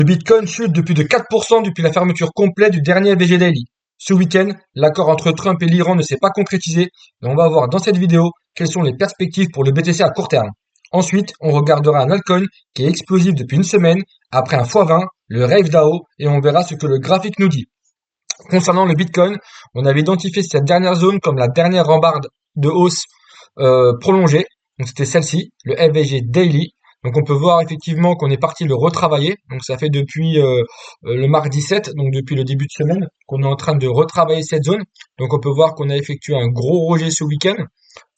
Le Bitcoin chute de plus de 4% depuis la fermeture complète du dernier BG Daily. Ce week-end, l'accord entre Trump et l'Iran ne s'est pas concrétisé et on va voir dans cette vidéo quelles sont les perspectives pour le BTC à court terme. Ensuite, on regardera un altcoin qui est explosif depuis une semaine, après un x20, le Rave DAO, et on verra ce que le graphique nous dit. Concernant le Bitcoin, on avait identifié cette dernière zone comme la dernière rambarde de hausse prolongée. Donc c'était celle-ci, le FVG Daily. Donc on peut voir effectivement qu'on est parti le retravailler. Donc ça fait depuis le mardi 7, donc depuis le début de semaine, qu'on est en train de retravailler cette zone. Donc on peut voir qu'on a effectué un gros rejet ce week-end.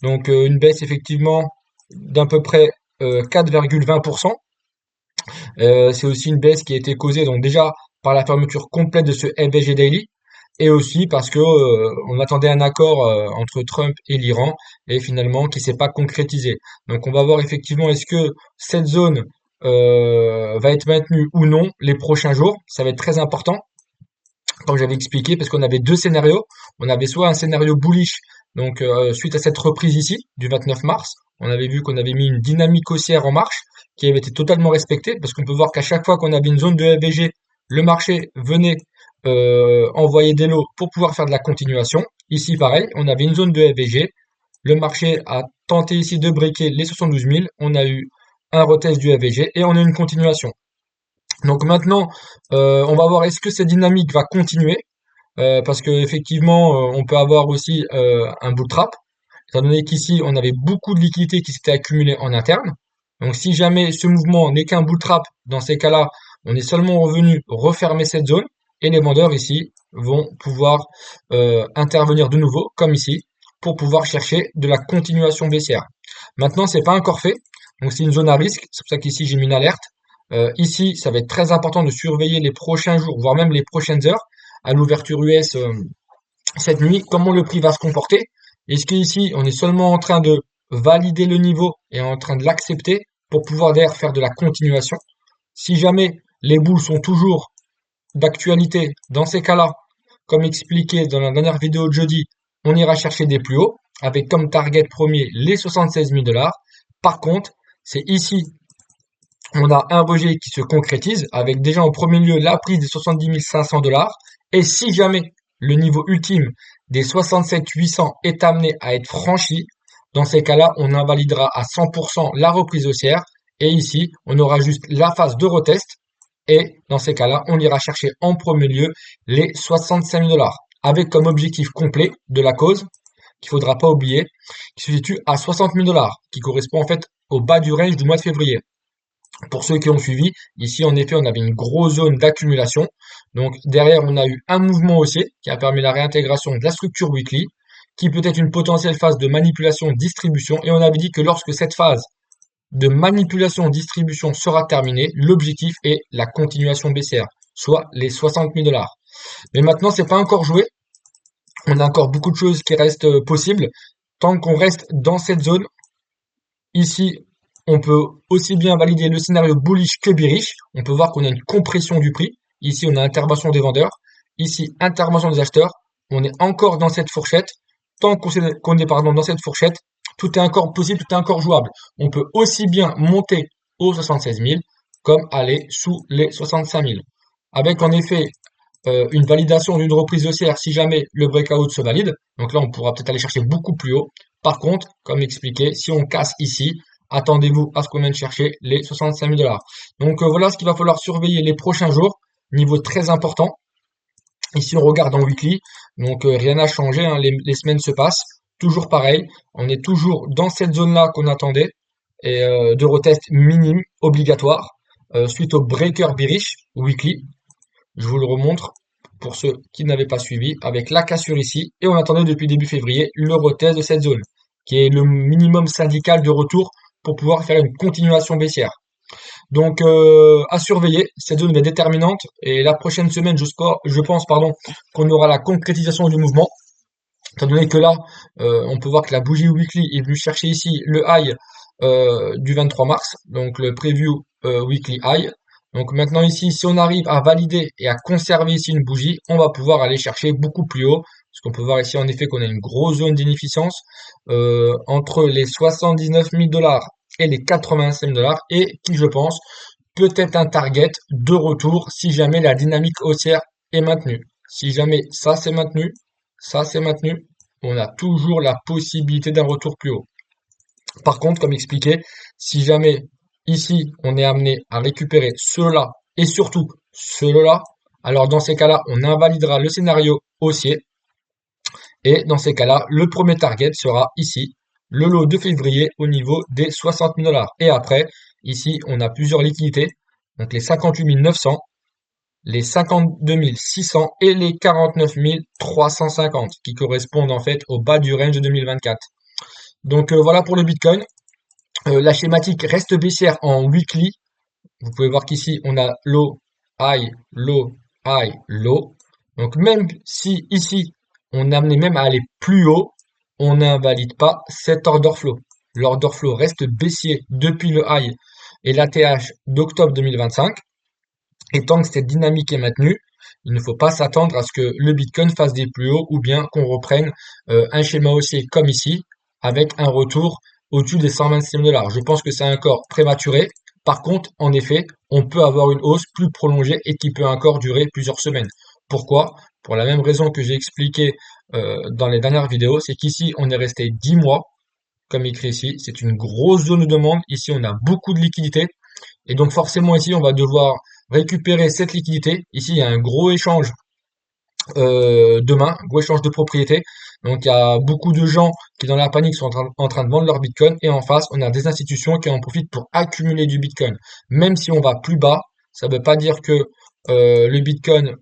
Donc une baisse effectivement d'à peu près 4,20%. C'est aussi une baisse qui a été causée donc déjà par la fermeture complète de ce FVG Daily et aussi parce que on attendait un accord entre Trump et l'Iran et finalement qui s'est pas concrétisé. Donc on va voir effectivement est-ce que cette zone va être maintenue ou non les prochains jours. Ça va être très important comme j'avais expliqué, parce qu'on avait deux scénarios. On avait soit un scénario bullish, donc suite à cette reprise ici, du 29 mars, on avait vu qu'on avait mis une dynamique haussière en marche, qui avait été totalement respectée, parce qu'on peut voir qu'à chaque fois qu'on avait une zone de FVG, le marché venait envoyer des lots pour pouvoir faire de la continuation. Ici, pareil, on avait une zone de FVG, le marché a tenté ici de breaker les 72 000, on a eu un retest du FVG et on a une continuation. Donc maintenant, on va voir est-ce que cette dynamique va continuer, parce que effectivement, on peut avoir aussi un bull trap, étant donné qu'ici on avait beaucoup de liquidités qui s'étaient accumulées en interne. Donc si jamais ce mouvement n'est qu'un bull trap, dans ces cas-là, on est seulement revenu refermer cette zone et les vendeurs ici vont pouvoir intervenir de nouveau, comme ici, pour pouvoir chercher de la continuation baissière. Maintenant, c'est pas encore fait, donc c'est une zone à risque. C'est pour ça qu'ici j'ai mis une alerte. Ici, ça va être très important de surveiller les prochains jours, voire même les prochaines heures, à l'ouverture US cette nuit, comment le prix va se comporter. Est-ce qu'ici, on est seulement en train de valider le niveau et en train de l'accepter pour pouvoir derrière faire de la continuation. Si jamais les boules sont toujours d'actualité, dans ces cas-là, comme expliqué dans la dernière vidéo de jeudi, on ira chercher des plus hauts, avec comme target premier les 76 000 dollars. Par contre, c'est ici on a un rejet qui se concrétise avec déjà en premier lieu la prise des 70 500 dollars. Et si jamais le niveau ultime des 67 800 est amené à être franchi, dans ces cas-là, on invalidera à 100% la reprise haussière. Et ici, on aura juste la phase de retest. Et dans ces cas-là, on ira chercher en premier lieu les 65 000 dollars. Avec comme objectif complet de la cause, qu'il faudra pas oublier, qui se situe à 60 000 dollars, qui correspond en fait au bas du range du mois de février. Pour ceux qui ont suivi, ici en effet on avait une grosse zone d'accumulation. Donc derrière on a eu un mouvement haussier qui a permis la réintégration de la structure weekly, qui peut être une potentielle phase de manipulation-distribution. Et on avait dit que lorsque cette phase de manipulation-distribution sera terminée, l'objectif est la continuation baissière, soit les 60 000 dollars. Mais maintenant c'est pas encore joué, on a encore beaucoup de choses qui restent possibles. Tant qu'on reste dans cette zone, ici on peut aussi bien valider le scénario bullish que bearish. On peut voir qu'on a une compression du prix. Ici, on a intervention des vendeurs. Ici, intervention des acheteurs. On est encore dans cette fourchette. Tant qu'on est pardon, dans cette fourchette, tout est encore possible, tout est encore jouable. On peut aussi bien monter aux 76 000 comme aller sous les 65 000. Avec en effet une validation d'une reprise haussière si jamais le breakout se valide. Donc là, on pourra peut-être aller chercher beaucoup plus haut. Par contre, comme expliqué, si on casse ici, attendez-vous à ce qu'on vienne chercher les 65 000 dollars. Donc voilà ce qu'il va falloir surveiller les prochains jours. Niveau très important. Ici, on regarde en weekly. Donc rien n'a changé, hein, les semaines se passent. Toujours pareil. On est toujours dans cette zone-là qu'on attendait. Et de retest minime obligatoire. Suite au breaker bearish weekly. Je vous le remontre pour ceux qui n'avaient pas suivi, avec la cassure ici, et on attendait depuis début février le retest de cette zone, qui est le minimum syndical de retour pour pouvoir faire une continuation baissière. Donc à surveiller, cette zone est déterminante, et la prochaine semaine, je pense qu'on aura la concrétisation du mouvement, étant donné que là, on peut voir que la bougie weekly est venue chercher ici le high du 23 mars, donc le preview weekly high. Donc maintenant ici, si on arrive à valider et à conserver ici une bougie, on va pouvoir aller chercher beaucoup plus haut. Parce qu'on peut voir ici en effet qu'on a une grosse zone d'inefficience entre les 79 000 dollars et les 85 000 dollars et qui, je pense, peut-être un target de retour si jamais la dynamique haussière est maintenue. Si jamais ça c'est maintenu, on a toujours la possibilité d'un retour plus haut. Par contre, comme expliqué, si jamais ici on est amené à récupérer cela et surtout cela, alors dans ces cas-là, on invalidera le scénario haussier et dans ces cas-là, le premier target sera ici, le lot de février au niveau des 60 000 $. Et après, ici, on a plusieurs liquidités, donc les 58 900, les 52 600 et les 49 350 qui correspondent en fait au bas du range de 2024. Donc voilà pour le Bitcoin. La schématique reste baissière en weekly. Vous pouvez voir qu'ici, on a low, high, low, high, low. Donc même si ici, on est amené même à aller plus haut, on n'invalide pas cet order flow. L'order flow reste baissier depuis le high et l'ATH d'octobre 2025. Et tant que cette dynamique est maintenue, il ne faut pas s'attendre à ce que le Bitcoin fasse des plus hauts ou bien qu'on reprenne un schéma haussier comme ici avec un retour au-dessus des 126 000 $. Je pense que c'est encore prématuré. Par contre, en effet, on peut avoir une hausse plus prolongée et qui peut encore durer plusieurs semaines. Pourquoi? Pour la même raison que j'ai expliqué dans les dernières vidéos, c'est qu'ici, on est resté 10 mois, comme écrit ici. C'est une grosse zone de demande. Ici, on a beaucoup de liquidités. Et donc forcément ici, on va devoir récupérer cette liquidité. Ici, il y a un gros échange demain, gros échange de propriété. Donc il y a beaucoup de gens qui dans la panique sont en train de vendre leur Bitcoin et en face, on a des institutions qui en profitent pour accumuler du Bitcoin. Même si on va plus bas, ça ne veut pas dire que le Bitcoin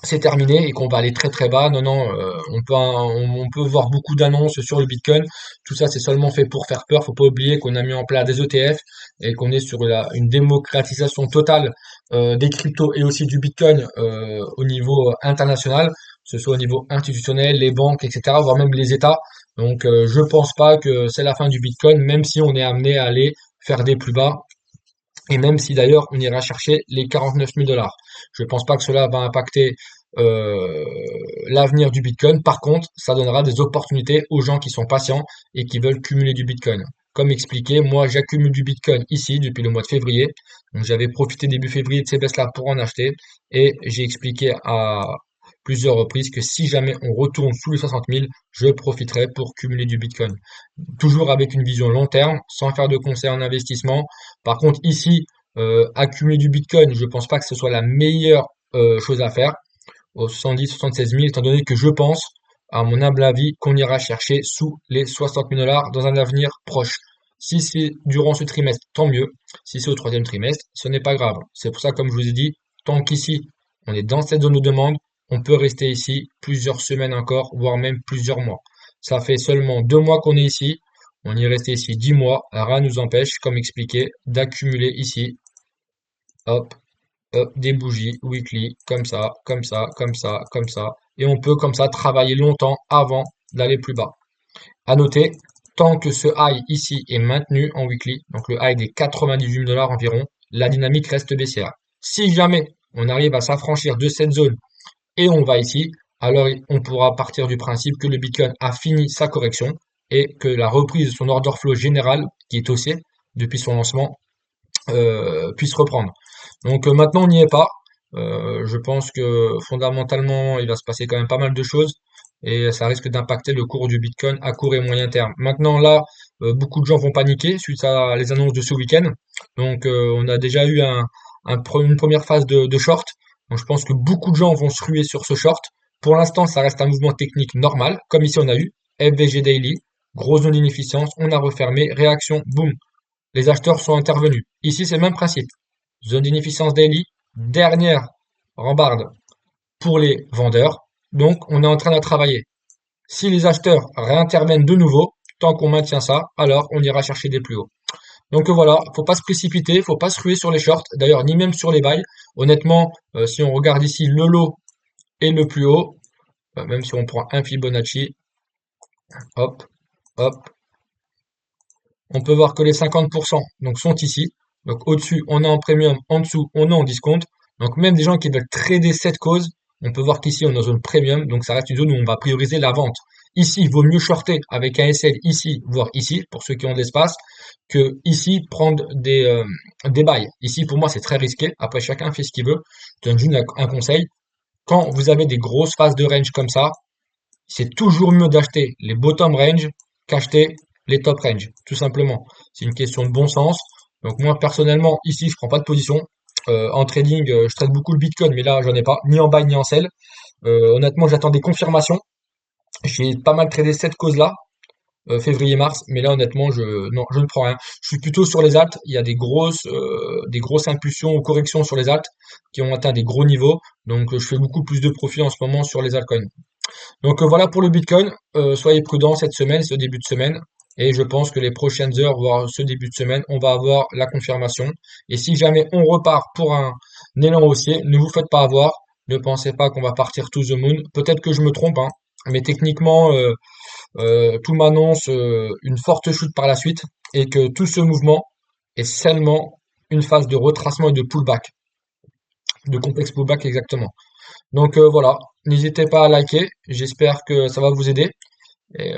c'est terminé et qu'on va aller très très bas. Non, non, on peut voir beaucoup d'annonces sur le Bitcoin. Tout ça, c'est seulement fait pour faire peur. Faut pas oublier qu'on a mis en place des ETF et qu'on est sur une démocratisation totale des cryptos et aussi du Bitcoin au niveau international, que ce soit au niveau institutionnel, les banques, etc., voire même les États. Donc, je pense pas que c'est la fin du Bitcoin, même si on est amené à aller faire des plus bas et même si d'ailleurs on ira chercher les 49 000 $. Je ne pense pas que cela va impacter euh, l'avenir du Bitcoin. Par contre, ça donnera des opportunités aux gens qui sont patients et qui veulent cumuler du Bitcoin. Comme expliqué, moi j'accumule du Bitcoin ici depuis le mois de février. Donc j'avais profité début février de ces baisses-là pour en acheter et j'ai expliqué à plusieurs reprises que si jamais on retourne sous les 60 000, je profiterai pour cumuler du Bitcoin. Toujours avec une vision long terme, sans faire de conseils en investissement. Par contre, ici, accumuler du Bitcoin, je pense pas que ce soit la meilleure chose à faire aux 70, 76 000, étant donné que je pense, à mon humble avis, qu'on ira chercher sous les 60 000 $ dans un avenir proche. Si c'est durant ce trimestre, tant mieux. Si c'est au troisième trimestre, ce n'est pas grave. C'est pour ça, comme je vous ai dit, tant qu'ici, on est dans cette zone de demande, on peut rester ici plusieurs semaines encore, voire même plusieurs mois. Ça fait seulement 2 mois qu'on est ici. On y est resté ici 10 mois. Rien ne nous empêche, comme expliqué, d'accumuler ici, hop, des bougies weekly, comme ça, comme ça, comme ça, comme ça. Et on peut comme ça travailler longtemps avant d'aller plus bas. À noter, tant que ce high ici est maintenu en weekly, donc le high des 98 000 $ environ, la dynamique reste baissière. Si jamais on arrive à s'affranchir de cette zone et on va ici, alors on pourra partir du principe que le Bitcoin a fini sa correction et que la reprise de son order flow général, qui est haussier depuis son lancement, puisse reprendre. Donc maintenant on n'y est pas. Je pense que fondamentalement il va se passer quand même pas mal de choses et ça risque d'impacter le cours du Bitcoin à court et moyen terme. Maintenant là, beaucoup de gens vont paniquer suite à les annonces de ce week-end. Donc on a déjà eu une première phase de short. Donc je pense que beaucoup de gens vont se ruer sur ce short. Pour l'instant, ça reste un mouvement technique normal, comme ici on a eu FVG Daily, grosse zone d'inefficience, on a refermé, réaction, boum, les acheteurs sont intervenus. Ici, c'est le même principe. Zone d'inefficience daily, dernière rambarde pour les vendeurs. Donc, on est en train de travailler. Si les acheteurs réinterviennent de nouveau, tant qu'on maintient ça, alors on ira chercher des plus hauts. Donc voilà, faut pas se précipiter, faut pas se ruer sur les shorts, d'ailleurs ni même sur les buys. Honnêtement, si on regarde ici le lot et le plus haut, même si on prend un Fibonacci, hop, hop, on peut voir que les 50% donc, sont ici. Donc au-dessus, on est en premium, en dessous, on est en discount. Donc même des gens qui veulent trader cette cause, on peut voir qu'ici, on est en zone premium. Donc ça reste une zone où on va prioriser la vente. ici, il vaut mieux shorter avec un SL ici, voire ici, pour ceux qui ont de l'espace, que ici prendre des buys. Ici, pour moi, c'est très risqué. Après, chacun fait ce qu'il veut. Je donne juste un conseil. Quand vous avez des grosses phases de range comme ça, c'est toujours mieux d'acheter les bottom range qu'acheter les top range, tout simplement. C'est une question de bon sens. Donc moi personnellement, ici, je prends pas de position. En trading, je trade beaucoup le Bitcoin, mais là, j'en ai pas, ni en buy ni en sell. Honnêtement, j'attends des confirmations. J'ai pas mal tradé cette cause-là, février-mars, mais là, honnêtement, non, je ne prends rien. Je suis plutôt sur les alts. Il y a des grosses impulsions ou corrections sur les alts qui ont atteint des gros niveaux. Donc, je fais beaucoup plus de profit en ce moment sur les altcoins. Donc voilà pour le Bitcoin. Soyez prudents cette semaine, ce début de semaine. Et je pense que les prochaines heures, voire ce début de semaine, on va avoir la confirmation. Et si jamais on repart pour un élan haussier, ne vous faites pas avoir. Ne pensez pas qu'on va partir to the moon. Peut-être que je me trompe, hein, mais techniquement, tout m'annonce une forte chute par la suite et que tout ce mouvement est seulement une phase de retracement et de pullback, de complexe pullback exactement. Donc voilà, n'hésitez pas à liker, j'espère que ça va vous aider. Et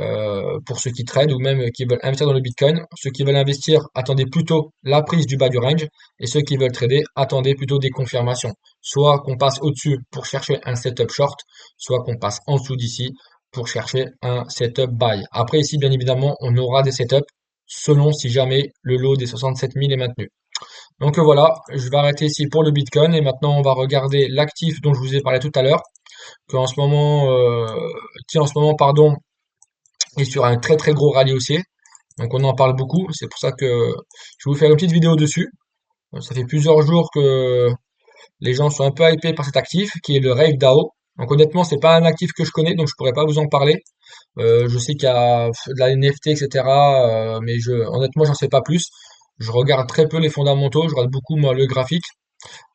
pour ceux qui tradent ou même qui veulent investir dans le Bitcoin, ceux qui veulent investir, attendez plutôt la prise du bas du range et ceux qui veulent trader, attendez plutôt des confirmations. Soit qu'on passe au-dessus pour chercher un setup short, soit qu'on passe en dessous d'ici pour chercher un setup buy. Après ici, bien évidemment, on aura des setups selon si jamais le lot des 67 000 est maintenu. Donc voilà, je vais arrêter ici pour le Bitcoin et maintenant on va regarder l'actif dont je vous ai parlé tout à l'heure, qui en ce moment, pardon, est sur un très très gros rallye haussier. Donc on en parle beaucoup, c'est pour ça que je vais vous faire une petite vidéo dessus. Ça fait plusieurs jours que les gens sont un peu hypés par cet actif, qui est le Rave DAO. Donc honnêtement, c'est pas un actif que je connais, donc je pourrais pas vous en parler. Je sais qu'il y a de la NFT, etc. Mais honnêtement, j'en sais pas plus. Je regarde très peu les fondamentaux, je regarde beaucoup moi le graphique.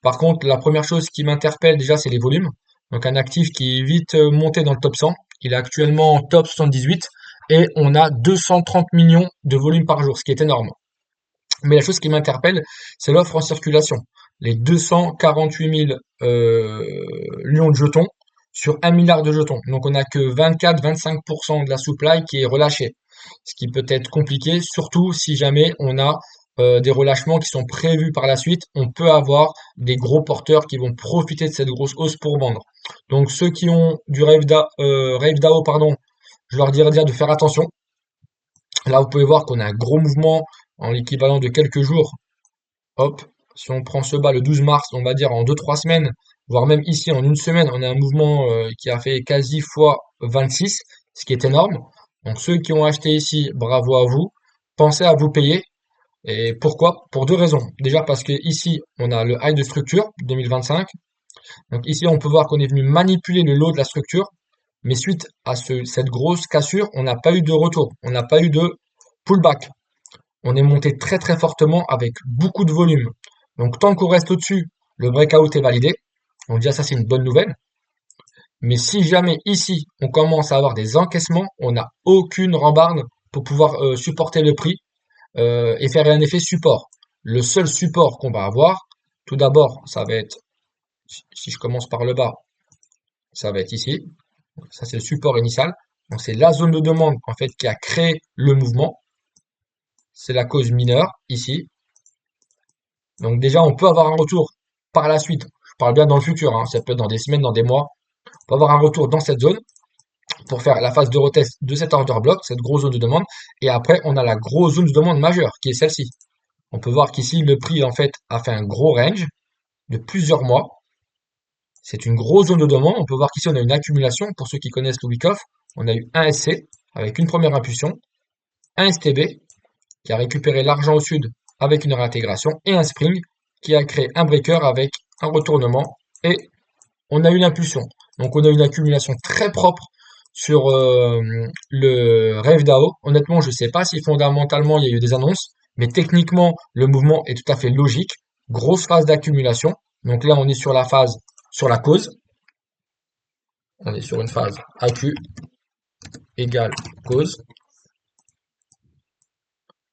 Par contre, la première chose qui m'interpelle déjà, c'est les volumes. Donc un actif qui est vite monté dans le top 100. Il est actuellement en top 78 et on a 230 millions de volume par jour, ce qui est énorme. Mais la chose qui m'interpelle, c'est l'offre en circulation. Les 248 000 millions de jetons sur 1 milliard de jetons. Donc on n'a que 24-25% de la supply qui est relâchée. Ce qui peut être compliqué, surtout si jamais on a des relâchements qui sont prévus par la suite. On peut avoir des gros porteurs qui vont profiter de cette grosse hausse pour vendre. Donc ceux qui ont du Rave DAO, pardon, je leur dirais déjà de faire attention. Là, vous pouvez voir qu'on a un gros mouvement en l'équivalent de quelques jours. Hop, si on prend ce bas le 12 mars, on va dire en 2-3 semaines, voire même ici en une semaine, on a un mouvement qui a fait quasi fois 26, ce qui est énorme. Donc ceux qui ont acheté ici, bravo à vous. Pensez à vous payer. Et pourquoi? Pour deux raisons. Déjà parce que ici, on a le high de structure 2025. Donc ici, on peut voir qu'on est venu manipuler le lot de la structure. Mais suite à cette grosse cassure, on n'a pas eu de retour. On n'a pas eu de pullback. On est monté très très fortement avec beaucoup de volume. Donc tant qu'on reste au-dessus, le breakout est validé. Donc déjà ça c'est une bonne nouvelle. Mais si jamais ici on commence à avoir des encaissements, on n'a aucune rambarde pour pouvoir supporter le prix et faire un effet support. Le seul support qu'on va avoir, tout d'abord, ça va être, si je commence par le bas, ça va être ici. Ça c'est le support initial. Donc c'est la zone de demande en fait qui a créé le mouvement. C'est la cause mineure ici. Donc déjà, on peut avoir un retour par la suite. Je parle bien dans le futur, hein, ça peut être dans des semaines, dans des mois. On peut avoir un retour dans cette zone pour faire la phase de retest de cet order block, cette grosse zone de demande. Et après, on a la grosse zone de demande majeure, qui est celle-ci. On peut voir qu'ici, le prix, en fait, a fait un gros range de plusieurs mois. C'est une grosse zone de demande. On peut voir qu'ici, on a une accumulation. Pour ceux qui connaissent le Wyckoff, on a eu un SC avec une première impulsion, un STB qui a récupéré l'argent au sud avec une réintégration et un spring qui a créé un breaker avec un retournement et on a eu l'impulsion. Donc on a une accumulation très propre sur le Rave DAO. Honnêtement, je ne sais pas si fondamentalement il y a eu des annonces, mais techniquement le mouvement est tout à fait logique. Grosse phase d'accumulation. Donc là on est sur la phase, sur la cause. On est sur une phase AQ égale cause.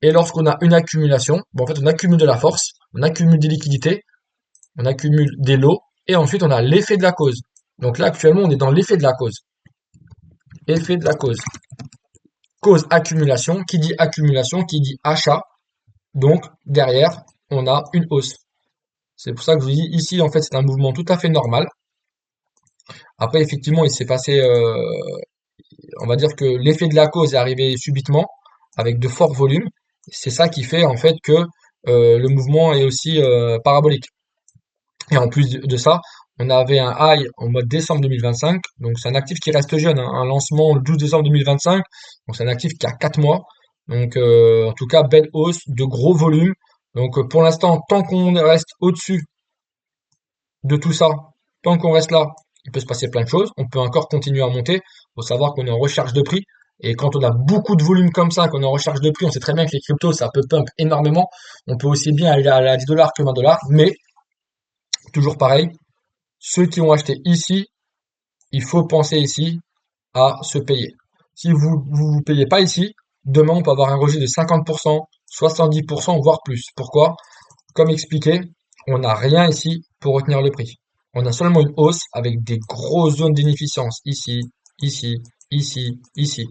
Et lorsqu'on a une accumulation, bon, en fait, on accumule de la force, on accumule des liquidités, on accumule des lots, et ensuite on a l'effet de la cause. Donc là, actuellement, on est dans l'effet de la cause. Effet de la cause. Cause accumulation. Qui dit accumulation, qui dit achat. Donc, derrière, on a une hausse. C'est pour ça que je vous dis, ici, en fait, c'est un mouvement tout à fait normal. Après, effectivement, il s'est passé, on va dire que l'effet de la cause est arrivé subitement, avec de forts volumes. C'est ça qui fait, en fait, que le mouvement est aussi parabolique. Et en plus de ça, on avait un high en mode décembre 2025. Donc, c'est un actif qui reste jeune, hein. Un lancement le 12 décembre 2025. Donc, c'est un actif qui a 4 mois. Donc, en tout cas, belle hausse, de gros volumes. Donc, pour l'instant, tant qu'on reste au-dessus de tout ça, tant qu'on reste là, il peut se passer plein de choses. On peut encore continuer à monter. Il faut savoir qu'on est en recherche de prix. Et quand on a beaucoup de volume comme ça, qu'on est en recherche de prix, on sait très bien que les cryptos, ça peut pump énormément. On peut aussi bien aller à 10 dollars que 20 dollars. Mais, toujours pareil, ceux qui ont acheté ici, il faut penser ici à se payer. Si vous payez pas ici, demain on peut avoir un rejet de 50%, 70%, voire plus. Pourquoi? Comme expliqué, on n'a rien ici pour retenir le prix. On a seulement une hausse avec des grosses zones d'inefficience ici, ici, ici, ici.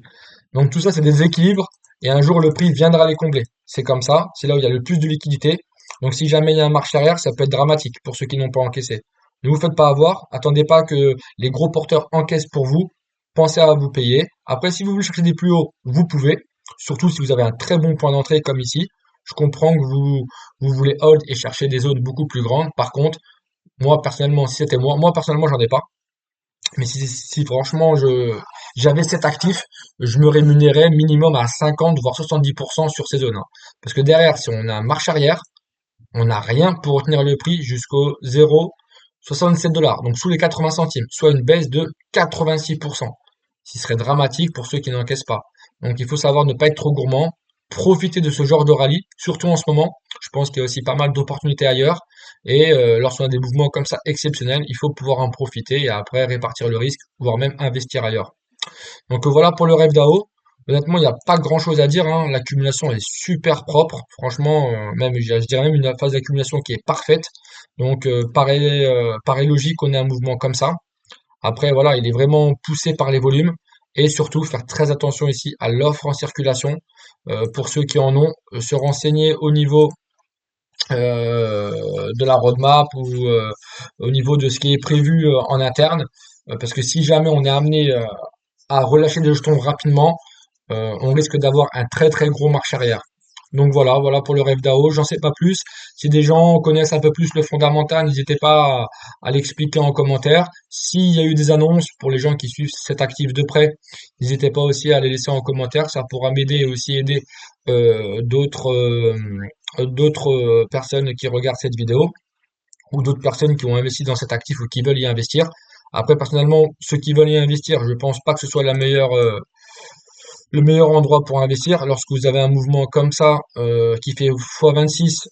Donc tout ça, c'est des équilibres et un jour le prix viendra les combler. C'est comme ça, c'est là où il y a le plus de liquidité. Donc si jamais il y a un marche arrière, ça peut être dramatique pour ceux qui n'ont pas encaissé. Ne vous faites pas avoir, attendez pas que les gros porteurs encaissent pour vous, pensez à vous payer. Après, si vous voulez chercher des plus hauts, vous pouvez, surtout si vous avez un très bon point d'entrée comme ici. Je comprends que vous voulez hold et chercher des zones beaucoup plus grandes. Par contre, moi personnellement, si c'était moi personnellement, j'en ai pas. Mais si franchement j'avais cet actif, je me rémunérais minimum à 50 voire 70% sur ces zones, hein. Parce que derrière, si on a un marche arrière, on n'a rien pour retenir le prix jusqu'au 0,67 dollars, donc sous les 80 centimes, soit une baisse de 86%. Ce qui serait dramatique pour ceux qui n'encaissent pas. Donc il faut savoir ne pas être trop gourmand, profiter de ce genre de rallye, surtout en ce moment. Je pense qu'il y a aussi pas mal d'opportunités ailleurs. Et lorsqu'on a des mouvements comme ça exceptionnels, il faut pouvoir en profiter et après répartir le risque, voire même investir ailleurs. Donc voilà pour le rêve d'AO. Honnêtement, il n'y a pas grand-chose à dire, hein. L'accumulation est super propre. Franchement, même je dirais même une phase d'accumulation qui est parfaite. Donc paraît logique qu'on ait un mouvement comme ça. Après, voilà, il est vraiment poussé par les volumes. Et surtout, faire très attention ici à l'offre en circulation. Pour ceux qui en ont, se renseigner au niveau de la roadmap ou au niveau de ce qui est prévu en interne. Parce que si jamais on est amené à relâcher des jetons rapidement, on risque d'avoir un très très gros marche arrière. Donc voilà pour le rêve d'AO. J'en sais pas plus. Si des gens connaissent un peu plus le fondamental, n'hésitez pas à l'expliquer en commentaire. S'il y a eu des annonces pour les gens qui suivent cet actif de près, n'hésitez pas aussi à les laisser en commentaire. Ça pourra m'aider et aussi aider d'autres personnes qui regardent cette vidéo ou d'autres personnes qui ont investi dans cet actif ou qui veulent y investir. Après, personnellement, ceux qui veulent y investir, je pense pas que ce soit le meilleur endroit pour investir. Lorsque vous avez un mouvement comme ça qui fait x26,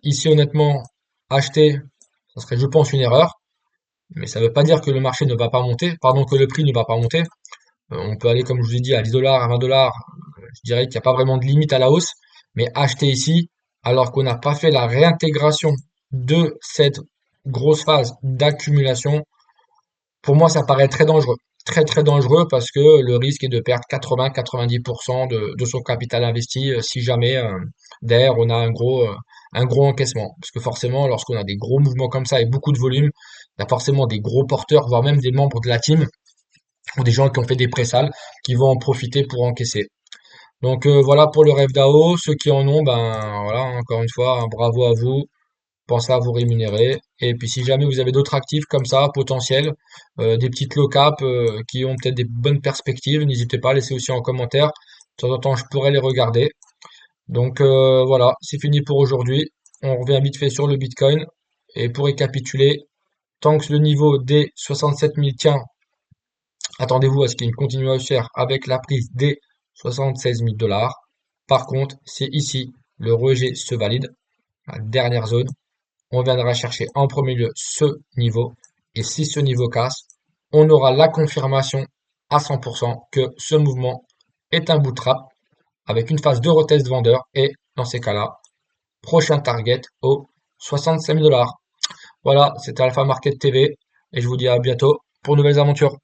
ici honnêtement, acheter, ça serait je pense une erreur. Mais ça ne veut pas dire que le marché ne va pas monter, pardon, que le prix ne va pas monter. On peut aller, comme je vous ai dit, à 10 dollars, à 20 dollars. Je dirais qu'il n'y a pas vraiment de limite à la hausse. Mais acheter ici, alors qu'on n'a pas fait la réintégration de cette grosse phase d'accumulation, pour moi, ça paraît très dangereux. Très, très dangereux parce que le risque est de perdre 80-90% de son capital investi si jamais derrière on a un gros encaissement. Parce que forcément, lorsqu'on a des gros mouvements comme ça et beaucoup de volume, il y a forcément des gros porteurs, voire même des membres de la team ou des gens qui ont fait des pré-sales qui vont en profiter pour encaisser. Donc voilà pour le rêve d'AO. Ceux qui en ont, ben voilà, encore une fois, un bravo à vous. Pensez à vous rémunérer. Et puis si jamais vous avez d'autres actifs comme ça, potentiels, des petites low cap qui ont peut-être des bonnes perspectives, n'hésitez pas à laisser aussi en commentaire. De temps en temps, je pourrais les regarder. Donc voilà, c'est fini pour aujourd'hui. On revient vite fait sur le Bitcoin. Et pour récapituler, tant que le niveau des 67 000 tient, attendez-vous à ce qu'il y ait une continuation avec la prise des 76 000 dollars. Par contre, c'est ici, le rejet se valide, la dernière zone. On viendra chercher en premier lieu ce niveau. Et si ce niveau casse, on aura la confirmation à 100% que ce mouvement est un bootstrap avec une phase de retest vendeur. Et dans ces cas-là, prochain target au 65 000 dollars. Voilà, c'était Alpha Market TV et je vous dis à bientôt pour de nouvelles aventures.